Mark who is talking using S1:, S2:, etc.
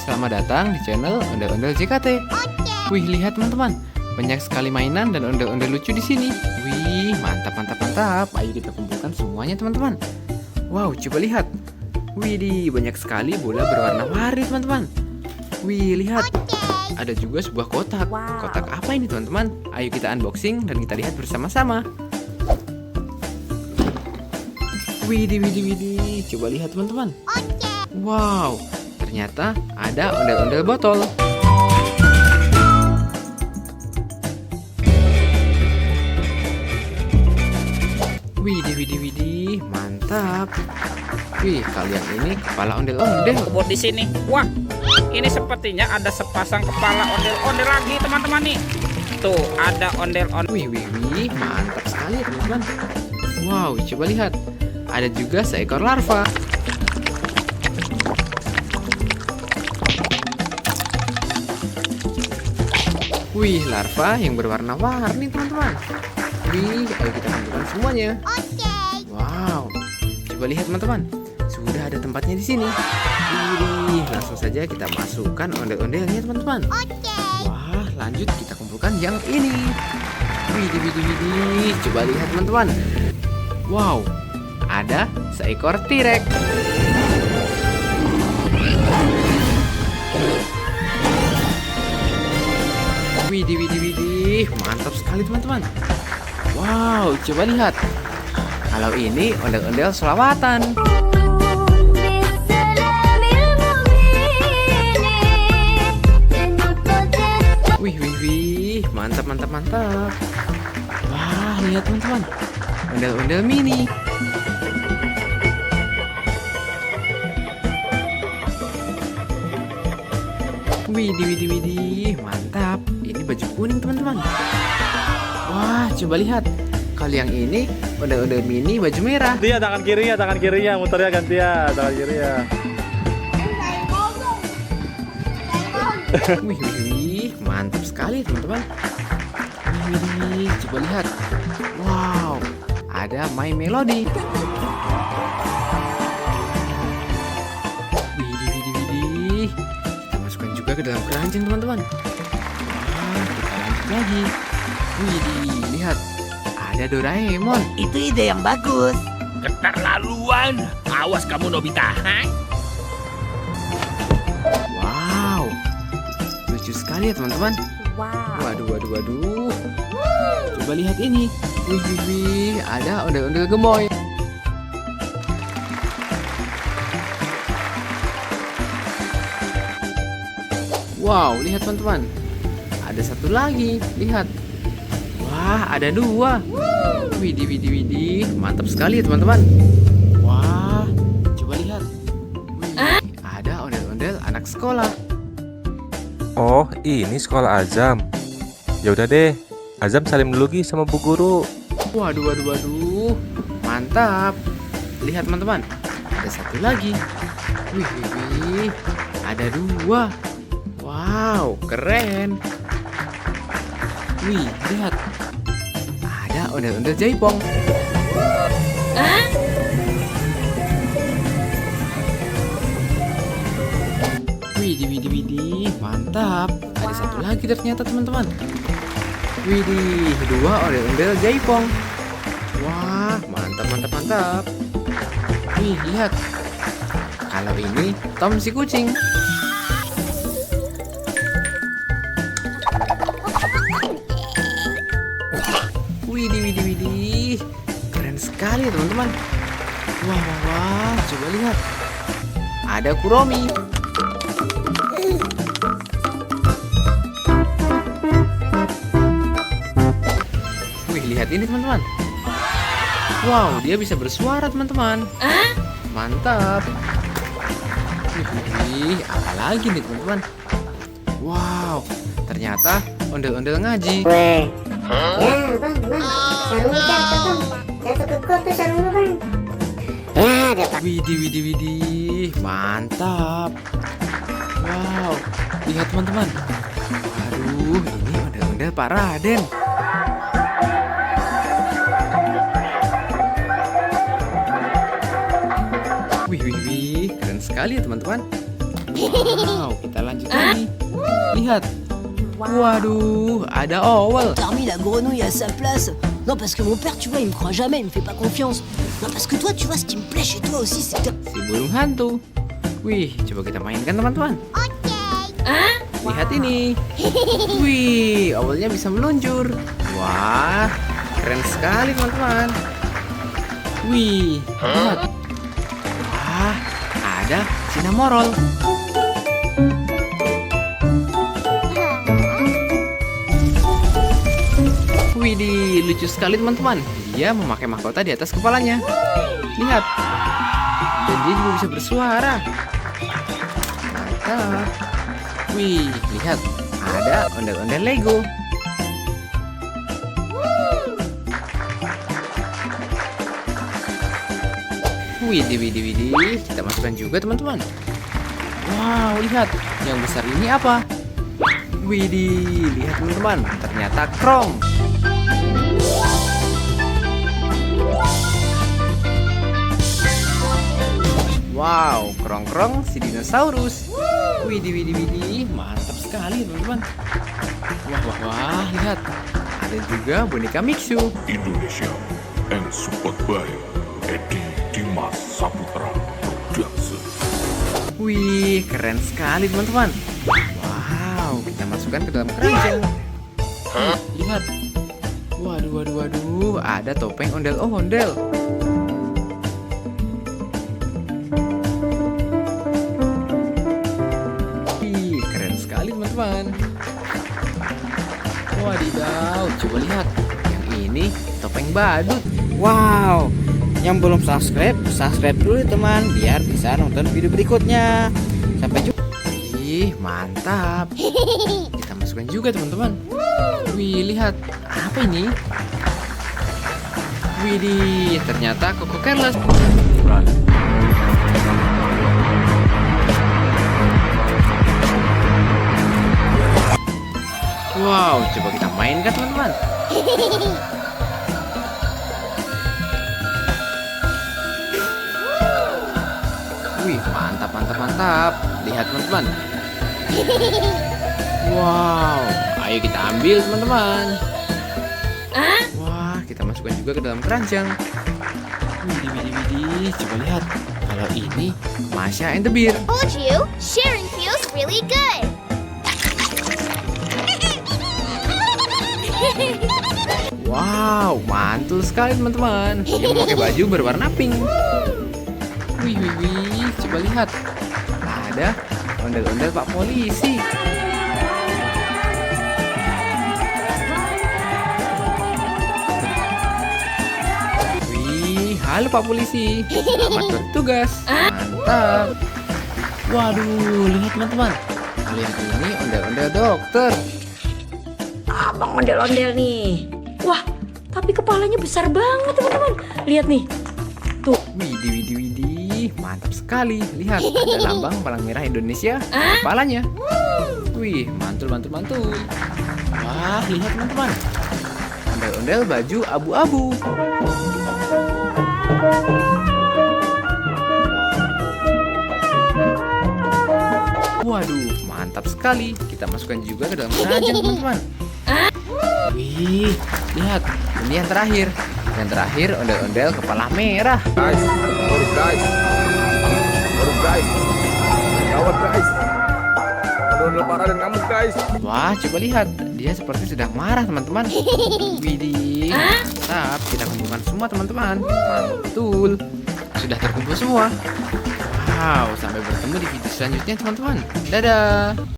S1: selamat datang di channel Ondel-Ondel JKT. Wih, lihat teman-teman, banyak sekali mainan dan ondel-ondel lucu di sini. Wih, mantap, mantap, mantap. Ayo kita kumpulkan semuanya teman-teman. Wow, coba lihat. Wih, banyak sekali bola berwarna-warni teman-teman. Wih, lihat. Ada juga sebuah kotak. Kotak apa ini teman-teman? Ayo kita unboxing dan kita lihat bersama-sama. Widih, widih, widih. Coba lihat teman-teman. Wow, ternyata ada ondel-ondel botol. Widih, widih, widih. Mantap. Wih, kalian ini kepala ondel-ondel.
S2: Kebut di sini. Wah, ini sepertinya ada sepasang kepala ondel-ondel lagi teman-teman nih. Tuh, ada ondel-ondel.
S1: Wih, wih, wih. Mantap sekali teman-teman. Wow, coba lihat. Ada juga seekor larva. Wih, larva yang berwarna-warni teman-teman. Wih, ayo kita kumpulkan semuanya. Wow, coba lihat teman-teman. Sudah ada tempatnya di sini. Wih, langsung saja kita masukkan ondel-ondelnya teman-teman. Wah, lanjut kita kumpulkan yang ini. Widih, widih, widih. Coba lihat teman-teman. Wow, ada seekor T-Rex. Widih, widih, widih. Mantap sekali teman-teman. Wow, coba lihat. Kalau ini ondel-ondel selawatan. Wih, wih, wih. Mantap, mantap, mantap. Wah, lihat teman-teman. Ondel-ondel mini. Widih, widih, widih. Mantap. Ini baju kuning teman-teman. Wah, coba lihat. Kalau yang ini ondel-ondel mini baju merah.
S3: Gantian tangan kirinya, muternya gantian, tangan kiri ya.
S1: Wih, wih, wih. Mantap sekali teman-teman. Wih, wih, coba lihat. Wow, ada My Melody. Widih, widih, widih. Kita masukkan juga ke dalam keranjang teman-teman. Wah, kita lanjut lagi. Widih, lihat. Ada Doraemon.
S4: Itu ide yang bagus.
S2: Keterlaluan. Awas kamu Nobita.
S1: Wow, lucu sekali ya teman-teman. Waduh, waduh, waduh. Coba lihat ini. Wih, wih, wih. Ada ondel-ondel gemoy. Wow, lihat teman-teman. Ada satu lagi. Lihat. Wah, ada dua. Widih, widih, widih. Mantap sekali ya teman-teman. Wah, coba lihat. Wih, ada ondel-ondel anak sekolah.
S3: Oh, ini sekolah Azam. Ya udah deh, Azam salim dulu Gi sama Bu Guru.
S1: Waduh, waduh, waduh. Mantap. Lihat teman-teman. Ada satu lagi. Wih, wih, wih. Ada dua. Wow, keren. Wih, lihat. Ada ondel-ondel jaipong. Widih, widih, widih. Mantap. Ada satu lagi ternyata teman-teman. Widih, dua ondel-ondel jaipong. Wah, mantap, mantap, mantap. Wih, lihat. Kalau ini Tom si kucing. Widih, widih, widih. Keren sekali ya teman-teman. Wah, wah, wah. Coba lihat. Ada Kuromi. Wih, lihat ini teman-teman. Wow, dia bisa bersuara teman-teman. Mantap. Wih, apa lagi nih teman-teman? Wow, ternyata ondel-ondel ngaji.
S5: Ya bang, sarung jatuh bang, jatuh ke got tuh sarung lu bang. Ya ada pak.
S1: Widih, widih, widih. Mantap. Wow, lihat teman-teman. Waduh, ini ondel-ondel Pak Raden. Wih, wih, wih. Keren sekali ya teman-teman. Wow, kita lanjut lagi. Lihat. Waduh, ada owl.
S4: T'as remis la grenouille à sa place. Non, parce que mon père, tu vois, il me croit jamais, il me fait pas confiance. Non, parce que toi, tu vois, ce qui me plaît chez toi aussi, c'est que...
S1: Si burung hantu. Wih, coba kita mainkan teman-teman. Lihat ini. Wih, owlnya bisa meluncur. Wah, keren sekali teman-teman. Wih, lihat. Wah, ada Cinnamoroll. Widih, lucu sekali teman-teman. Dia memakai mahkota di atas kepalanya. Lihat. Dan dia juga bisa bersuara. Mantap. Wih, lihat. Ada ondel-ondel Lego. Widih. Kita masukkan juga teman-teman. Wow, lihat. Yang besar ini apa? Widih, lihat teman-teman. Ternyata Krong. Wow, Krong-krong si dinosaurus. Widih, mantap sekali teman-teman. Wah, lihat. Ada juga boneka Mixu.
S6: Indonesia and support by Edi Dimas Saputra Production.
S1: Wih, keren sekali teman-teman. Wow, kita masukkan ke dalam keranjang. Lihat. Waduh, ada topeng ondel-ondel. Teman-teman, wadidaw, coba lihat yang ini topeng badut. Wow, yang belum subscribe dulu teman, biar bisa nonton video berikutnya. Sampai jumpa. Ih, mantap. Kita masukkan juga teman-teman. Wih, lihat apa ini? Widih, ternyata Coco Careless. Wow, coba kita mainkan teman-teman. Wih, mantap. Lihat teman-teman. Wow, ayo kita ambil teman-teman. Wah, kita masukkan juga ke dalam keranjang. Widih, coba lihat. Kalau ini Masha and the Bear.
S7: Told you, sharing feels really good.
S1: Wow, mantul sekali teman-teman. Dia memakai baju berwarna pink. Wih, coba lihat. Ada ondel-ondel Pak Polisi. Wih, halo Pak Polisi. Selamat bertugas. Mantap. Waduh, lihat teman-teman. Lihat ini ondel-ondel dokter.
S8: Abang ondel-ondel nih. Wah, tapi kepalanya besar banget teman-teman. Lihat nih. Tuh.
S1: Widih, mantap sekali. Lihat, ada lambang palang merah Indonesia di kepalanya. Wih, mantul. Wah, lihat teman-teman. Ondel-ondel baju abu-abu. Waduh, mantap sekali. Kita masukkan juga ke dalam keranjang teman-teman. Wih, lihat. Ini yang terakhir. Yang terakhir ondel-ondel kepala merah.
S3: Guys. Gawat guys. Ondel parah dan ngamuk guys.
S1: Wah, coba lihat. Dia seperti sedang marah teman-teman. Widih, mantap. Kita kumpulkan semua teman-teman. Mantul. Sudah terkumpul semua. Wow, sampai bertemu di video selanjutnya teman-teman. Dadah.